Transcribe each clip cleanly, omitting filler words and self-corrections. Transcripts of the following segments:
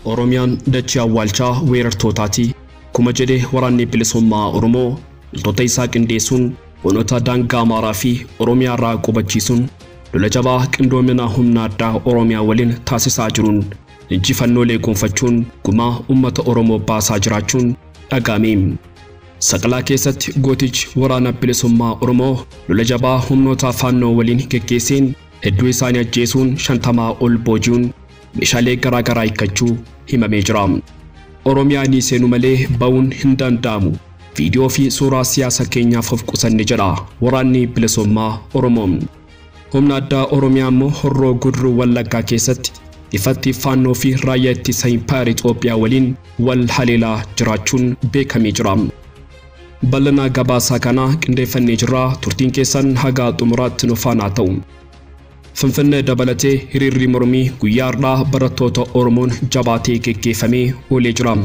Oromiyaan dachee awwaalchaa weerartootaati. Kuma jedhee waraanni bilisummaa Oromoo loltoota isaa qindeessuun hoonota daangaa Amaaraa fi Oromiyaa irraa qubachiisuun lola jabaa qindoomina humna addaa Oromiyaa waliin taasisaa jiruun injifannoolee gonfachuun gumaa uummata Oromoo baasaa jiraachuun dhaga'ame. Saqalaa keessatti gootichi waraana bilisummaa Oromoo lola jabaa humnoota faannoo waliin geggeesseen hedduu isaanii ajjeesuun 50 ol booji'uun meeshaalee garaagaraa hiikkachuu himamee jira. Oromiyaan seenuu malee ba'uun hin danda'amu. Viidiyoo fi suuraa siyaasa keenyaaf of qusanne jedha waraanni bilisummaa Oromoo. Humna addaa Oromiyaa immoo Horroo Guduruu Wallaggaa keessatti ifatti faannoo fi raayyaa ittisa Impaayera Itoophiyaa waliin wal haleelaa jiraachuun beekamee jira. Bal'ina gabaasaa kana qindeeffannee jirra. Turtiin keessan haga xumuraatti nu faana ta'u. Finfinnee dabalatee hiriirri mormii guyyaa har'aa barattoota Oromoon jabaatee geggeeffamee oolee jira.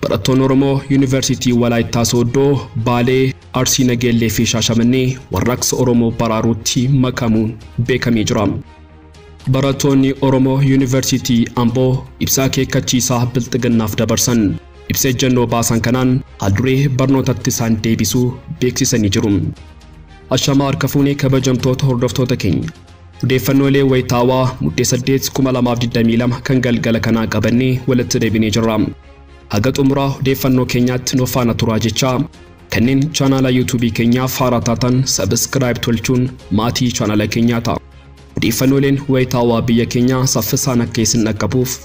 Barattoonni Oromoo Yuunivarsiitii Walaayittaa Sooddoo, Baalee, Arsii Nageellee fi Shaashamannee warraaqsa Oromoo baraaruutti makamuun beekamee jira. Barattoonni Oromoo Yuunivarsiitii Amboo ibsa akeekkachiisaa bilxiginnaaf dabarsan. Ibsa ejjennoo baasan kanaan haalduree barnootatti isaan deebisuu beeksisanii jiru. Ashamaa harka fuunee kabajamtoota hordoftoota keenya. Odeeffannoolee wayitaawaa muddee 8/2022 kan galgala kanaa qabannee walitti deebinee jirra. Haga xumuraa odeeffannoo keenyaatti nu faana turaa jechaa kanneen chaanaala YouTube keenyaaf haaraa taatan subscribe tolchuun maatii chaanaala keenyaa ta'a. Odeeffannooleen wayitaawaa biyya keenyaa saffisaan akka isin dhaqqabuuf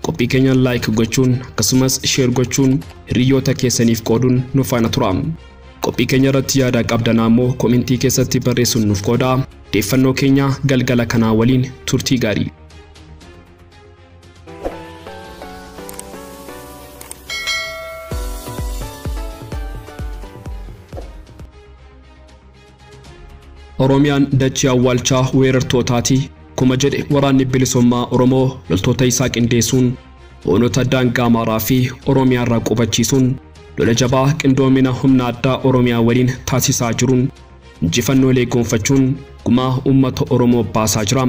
qophii keenya like gochuun akkasumas share gochuun hiriyoota keessaniif qooduun nu faana tura. Qophii keenya irratti yaada qabdan ammoo komentii keessatti barreessuun nuuf qoodaa. Odeeffannoo keenya galgala kanaa waliin turtii gaarii. Oromiyaan dachee awwaalchaa weerartootaati. Kuma jedhe waraanni bilisummaa Oromoo loltoota isaa qindeessuun hoonota daangaa Amaaraa fi Oromiyaa irraa qubachiisuun lola jabaa qindoomina humna addaa Oromiyaa waliin taasisaa jiruun injifannoolee gonfachuun gumaa uummata Oromoo baasaa jira.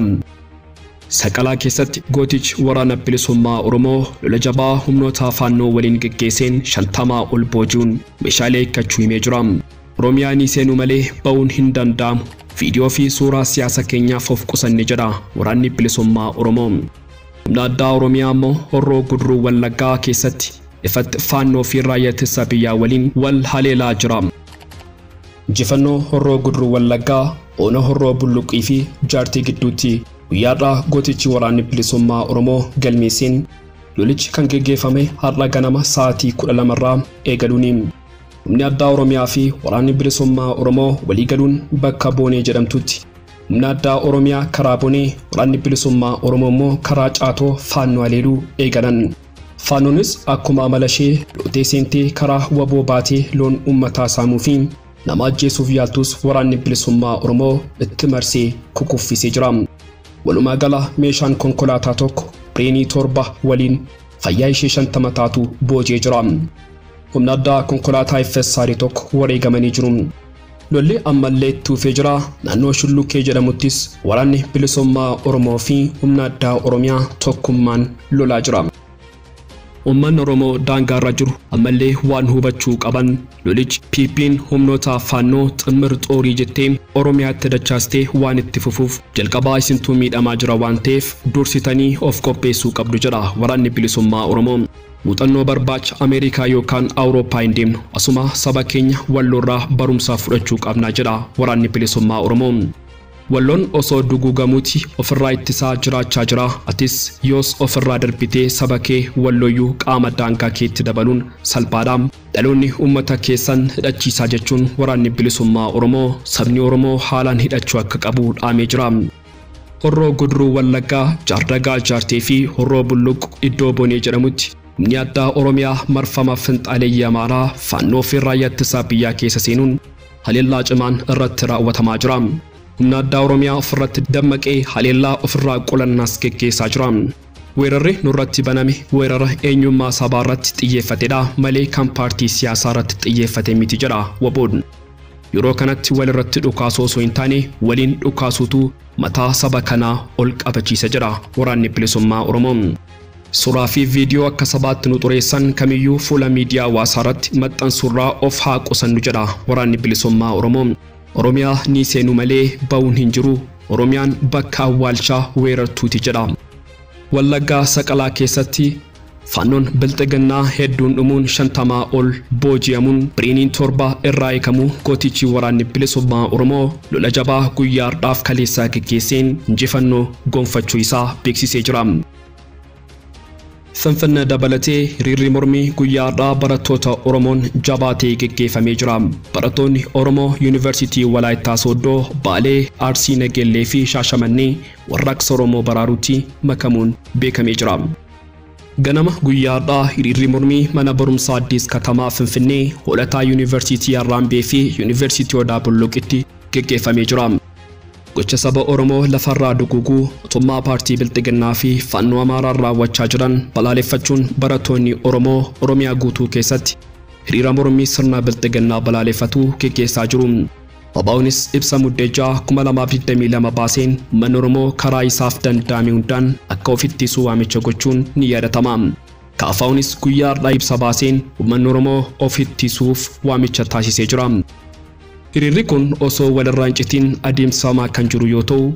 Saqalaa keessatti gootichi waraana bilisummaa Oromoo lola jabaa humnoota faannoo waliin geggeesseen 50 ol booji'uun meeshaalee hiikkachuu himee jira. Oromiyaan seenuu malee ba'uun hin danda'amu. Viidiyoo fi suuraa siyaasa keenyaaf of qusanne jedha waraanni bilisummaa Oromoo. Humna addaa Oromiyaa immoo Horroo Guduruu Wallaggaa keessatti ifatti faannoo fi raayyaa ittisa biyyaa waliin wal haleelaa jira. Injifannoo Horroo Guduruu Wallaggaa Oona Horroo Bulluqii fi Jaartii gidduutti guyyaadhaa gootichi waraanni bilisummaa Oromoo galmeesseen lolichi kan geggeeffame har'a ganama sa'aatii 12 irraa eegaluuni. Humni addaa Oromiyaa fi waraanni bilisummaa Oromoo walii galuun bakka Boonee jedhamtutti. Humni addaa Oromiyaa karaa Boonee, waraanni bilisummaa Oromoo immoo karaa Caatoo faannoo haleeluu eegalan. Faannoonis akkuma amala ishee lootee seentee karaa waboo baatee loon uummataa saamuu fi nama ajjeesuuf yaaltus waraanni bilisummaa Oromoo itti marsee kukuffisee jira. Walumaa gala meeshaan konkolaataa tokko Bireenii 7 waliin fayyaa ishee 50 taatu booji'ee jira. Humna addaa konkolaataa FSR tokko wareegamanii jiru. Lolli ammallee itti fufee jira. Naannoo Shullukkee jedhamuttis waraanni bilisummaa Oromoo fi humna addaa Oromiyaa tokkummaan lolaa jira. Uummanni Oromoo daangaa irra jiru ammallee waan hubachuu qaban lolichi PP'n humnoota faannoo ximmir xoorii jettee Oromiyaatti dachaastee waan itti fufuuf jalqabaa isintuu miidhamaa jira waan ta'eef dursitanii of qopheessuu qabdu jedha waraanni bilisummaa Oromoo. Muuxannoo barbaacha Ameerikaa yookaan Awurooppaa hin deemnu asuma saba keenya walloorraa barumsaa fudhachuu qabna jedha waraanni bilisummaa Oromoo. Walloon osoo duguugamuuti ofirraa ittisaa jiraachaa jira. Atis yoos ofirraa darbitee saba kee wallooyyuu qaama daangaa keetti dabaluun salphaadha. Dhaloonni uummata keessan hidhachiisaa jechuun waraanni bilisummaa Oromoo sabni Oromoo haalaan hidhachuu akka qabu dhaamee jira. Horroo Guduruu Wallaggaa, Jaardagaa Jaartee fi Horroo Bulluq iddoo Boonee jedhamutti humni addaa Oromiyaa marfama finxaaleeyyii Amaaraa faannoo fi raayyaa ittisa biyyaa keessa seenuun haleellaa cimaan irratti raawwatamaa jira. Humna addaa Oromiyaa ofirratti dammaqee haleellaa ofirraa qolannaas geggeessaa jira. Weerarri nurratti baname weerara eenyummaa sabaa irratti xiyyeeffatedha malee kan paartii siyaasaa irratti xiyyeeffate miti jedha WBO'n. Yeroo kanatti wal irratti dhukaasuu osoo hin taane waliin dhukaasuutu mataa saba kanaa ol qabachiisa jedha waraanni bilisummaa Oromoo. Suuraa fi viidiyoo akka sabaatti nu xureessan kamiyyuu fuula miidiyaa hawaasaarratti maxxansuurraa of haa qusannu jedha waraanni bilisummaa Oromoo. Oromiyaa ni seenu malee ba'uun hin jiru. Oromiyaan bakka awwaalchaa weerartuuti jedha. Wallaggaa Saqalaa keessatti Fannoon bilxiginnaa hedduun dhumuun 50 ol booji'amuun biriiniin 7 irraa eegamu gootichi waraanni bilisummaa Oromoo lola jabaa guyyaadhaaf kaleessaa geggeesseen injifannoo gonfachuu isaa beeksisee jira. Finfinnee dabalatee hiriirri mormii guyyaadhaa barattoota Oromoon jabaatee geggeeffamee jira. Barattoonni Oromoo Yuunivarsiitii Walaayittaa Sooddoo, Baalee, Arsii Nageellee fi Shaashamannee warraaqsa Oromoo baraaruutti makamuun beekamee jira. Ganama guyyaadhaa hiriirri mormii mana barumsaa Addis Katamaa Finfinnee hoolataa Yuunivarsiitii Arraambee fi Yuunivarsiitii Odaa Bulluqitti geggeeffamee jira. Gocha saba Oromoo lafarraa duguguu mootummaa paartii bilxiginnaa fi Fannoo Amaaraa raawwachaa jiran balaaleffachuun barattoonni Oromoo Oromiyaa guutuu keessatti hiriira mormii sirna bilxiginnaa balaaleffatu geggeessaa jiru. Abaawonis ibsa muddeejaa 2022 baaseen manni Oromoo karaa isaaf danda'ame hundaan akka ofitti waamicha gochuun ni yaadatama. Kaafaawonis guyyaadhaa ibsa baaseen manni Oromoo ofitti suuf waamicha taasisee jira. Hiriirri kun osoo walirraa hin citin adeemsifamaa kan jiru yoo ta'u,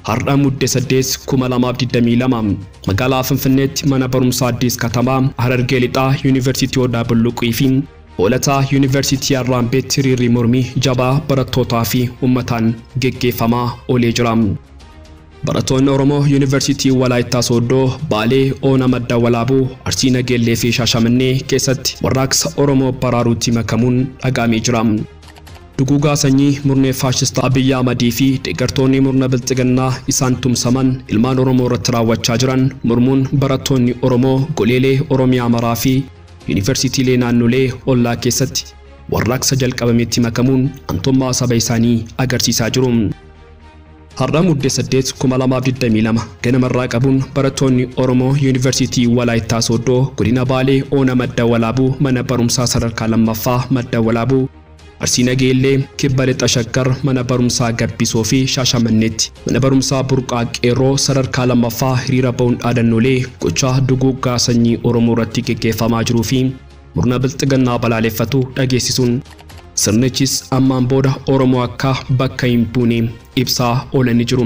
har'a muddee 8 2022 magaalaa Finfinneetti mana barumsaa Addis Katamaa Harargee Lixaa Yuunivarsiitii Odaa Bulluqii fi hoolataa Yuunivarsiitii Arraambeetti hiriirri mormii jabaa barattootaa fi uummataan geggeeffamaa oolee jira. Barattoonni Oromoo Yuunivarsiitii Walaayittaa Sooddoo, Baalee, Oona Madda Walaabuu, Arsii Nageellee fi Shaashamannee keessatti warraaqsa Oromoo baraaruutti makamuun dhagaamee jira. Duguugaa sanyii murnee faashista Abiyyi Ahmadii fi deeggartoonni murna bilxiginnaa isaan tumsaman ilmaan Oromoo irratti raawwachaa jiran mormuun barattoonni Oromoo goleelee Oromiyaa maraa fi yuunivarsiitiilee naannolee ollaa keessatti warraaqsa jalqabameetti makamuun antummaa saba isaanii agarsiisaa jiru. Har'a muddee 8 2022 ganamarraa qabuun barattoonni Oromoo Yuunivarsiitii Walaayittaa Sooddoo godina Baalee Oona Madda Walaabuu mana barumsaa sadarkaa lammaffaa Madda Walaabuu Arsii Nageellee Kibba Lixa Shaggar mana barumsaa Gabbisoo fi Shaashamanneetti mana barumsaa Burqaa Qeerroo sadarkaa lammaffaa hiriira ba'uun dhaadannoolee gochaa duguuggaa sanyii Oromoo irratti geggeeffamaa jiruu fi murna bilxiginnaa balaaleffatu dhageessisuun sirnichis ammaan booda Oromoo akka bakka hin buune ibsaa oolanii jiru.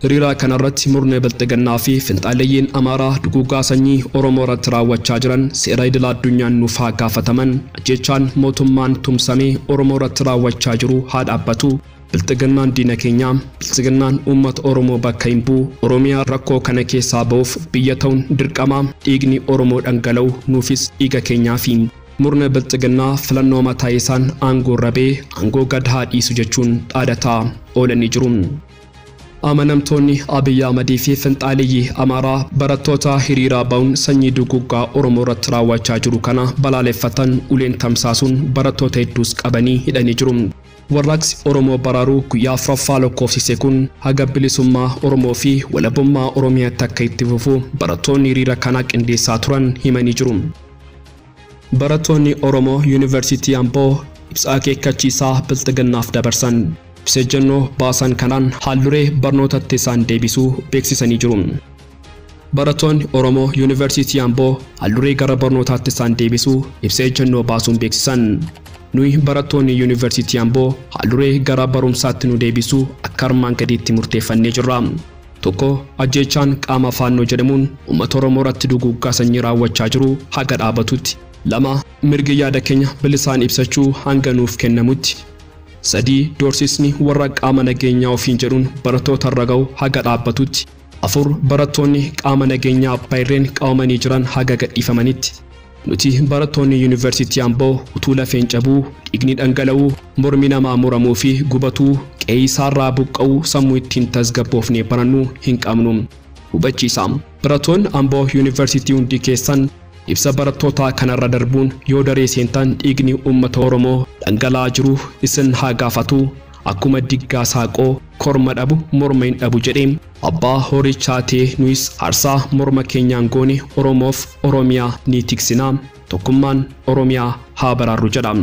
Hiriira kanarratti murna bilxiginnaa fi finxaaleeyyiin Amaaraa duguuggaa sanyii Oromoo irratti raawwachaa jiran seera idil addunyaan nuuf haa gaafataman jechaan mootummaan tumsamee Oromoo irratti raawwachaa jiru haa dhaabbatu. Bilxiginnaan diina keenya, bilxiginnaan uummata Oromoo bakka hin bu'u. Oromiyaa rakkoo kana keessaa ba'uuf biyya ta'uun dirqama. Dhiigni Oromoo dhangala'u nuufis dhiiga keenyaa fi murna bilxiginnaa filannoo mataa isaan aangoo rabee aangoo gad haa dhiisu jechuun dhaadataa oolanii jiru. Amanamtoonni Abiyyi Ahmadii fi finxaaleeyyii Amaaraa barattoota hiriira ba'uun sanyii duguuggaa Oromoo irratti raawwachaa jiru kana balaaleffatan uleen tamsaasuun barattoota hedduus qabanii hidhanii jiru. Warraaqsi Oromoo baraaruu guyyaa 4ffaa lakkoofsise kun haga bilisummaa Oromoo fi walabummaa Oromiyaatti akka itti fufu barattoonni hiriira kana qindeessaa turan himanii jiru. Barattoonni Oromoo Yuunivarsiitii Amboo ibsa akeekkachiisaa bilxiginnaaf dabarsan. Ibsejjennoo baasan kanaan haalduree barnootatti isaan deebisuu beeksisanii jiru. Barattoonni Oromoo Yuunivarsiitii Amboo haalduree gara barnootaatti isaan deebisuu ibsejjennoo baasuun beeksisan. Nuyi barattoonni Yuunivarsiitii Amboo haalduree gara barumsaatti nu deebisuu akka armaan gadiitti murteeffannee jirra. Tokko ajjeechaan qaama faannoo jedhamuun uummata Oromoo irratti duguuggaa sanyii raawwachaa jiru haga dhaabatutti. 2 mirgi yaada keenya bilisaan ibsachuu hanga nuuf kennamutti. 3 doorsisni warra qaama nageenyaa ofiin jedhuun barattoota irra ga'u haga dhaabbatutti. 4 barattoonni qaama nageenyaa abbaayirreen qabamanii jiran haga gadhiifamanitti. Nuti barattoonni Yuunivarsiitii Amboo utuu lafeen cabuu, dhiigni dhangala'uu, mormi namaa muramuu fi gubatuu qe'ee isaarraa buqqa'uu sammuu ittiin tasgabboofnee barannuu hin qabnu. Hubachiisa. Barattoonni Amboo Yuunivarsiitii hundi keessan ibsa barattoota kanarra darbuun yoo daree seentan dhiigni uummata Oromoo dhangala'aa jiru isin haa gaafatu. Akkuma diggaa saaqoo korma dhabu morma hin dhabu jedhee abbaa horichaa ta'e nuyis aarsaa morma keenyaan goone Oromoof Oromiyaa ni tiksina. Tokkummaan Oromiyaa haa baraarru jedha.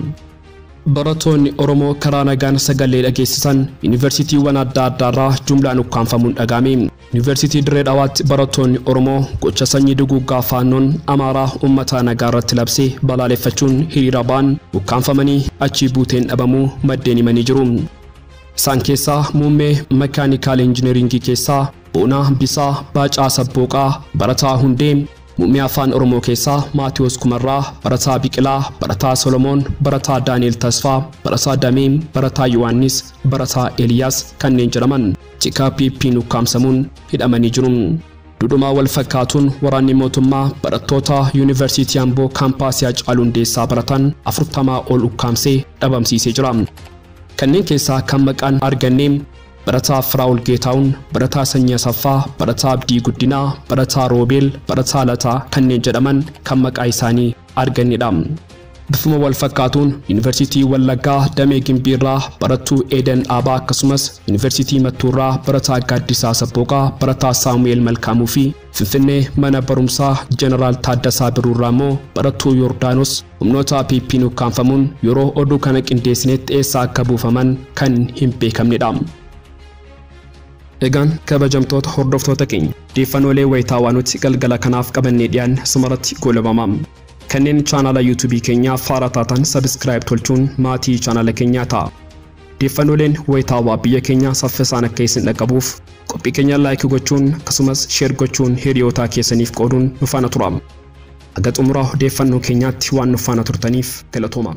Barattoonni Oromoo karaa nagaan sagalee dhageessisan yuunivarsiitiiwwan adda addaarraa jumlaan ukkaanfamuun dhagahame. Yuunivarsiitii Dirree Dhawaatti barattoonni Oromoo gocha sanyii duguuggaa faannoon Amaaraa uummata nagaa irratti labsee balaaleffachuun hiriira ba'an ukkaanfamanii achii buuteen dhabamuu maddeen himanii jiru. Isaan keessaa muummee makaanikaal injineeringii keessaa Boonaa Bisaa Baacaa Sabbooqaa barataa Hundee, muummee afaan Oromoo keessaa Maatiyoos Kumarraa barataa Biqilaa, barataa Solomoon, barataa Daani'el Tasfaa, barataa Dameem, barataa Yohaannis, barataa Eliyaas kanneen jedhaman Tikaa Piippiin ukkaamsamuun hidhamanii jiru. Duudhumaa wal fakkaatuun waraanni mootummaa barattoota yuunivarsiitii Amboo kaampaasii Hacaaluu Hundeessaa baratan 40 ol ukkaamsee dhabamsiisee jira. Kanneen keessaa kan maqaan arganneem barataa Firaa'ol Geetaawun, barataa Sanyii Asaffaa, barataa Abdii Guddinaa, barataa Roobeel, barataa Lataa kanneen jedhaman kan maqaa isaanii argannedha. Bifuma wal fakkaatuun yuunivarsiitii Wallaggaa Damee Gimbiirraa barattuu Eeden Aabaa akkasumas yuunivarsiitii Mattuurraa barataa Gaaddisaa Sabbooqaa, barataa Saamu'eel Malkaamuu fi Finfinnee mana barumsaa Jeneraal Taaddasaa Biruurraa immoo barattuu Yordaanos humnoota Piippiin ukkaanfamuun yeroo oduu kana qindeessinetti eessa akka buufaman kan hin beekamnedha. Egaan kabajamtoota hordoftoota keenya odeeffannoolee wayitaawaa nuti galgala kanaaf qabannee dhiyaan sumaratti goolabama. Kanneen chaanala YouTube keenyaa faara taatan subscribe tolchuun maatii chaanala keenyaa ta'a. Odeeffannooleen wayitaawaa biyya keenyaa saffisaan akka isin dhaqqabuuf qophii keenya like gochuun akkasumas share gochuun hiriyoota keessaniif qooduun nu faana tura. Aga xumuraa odeeffannoo keenyaatti waan nu faana turtaniif galatooma.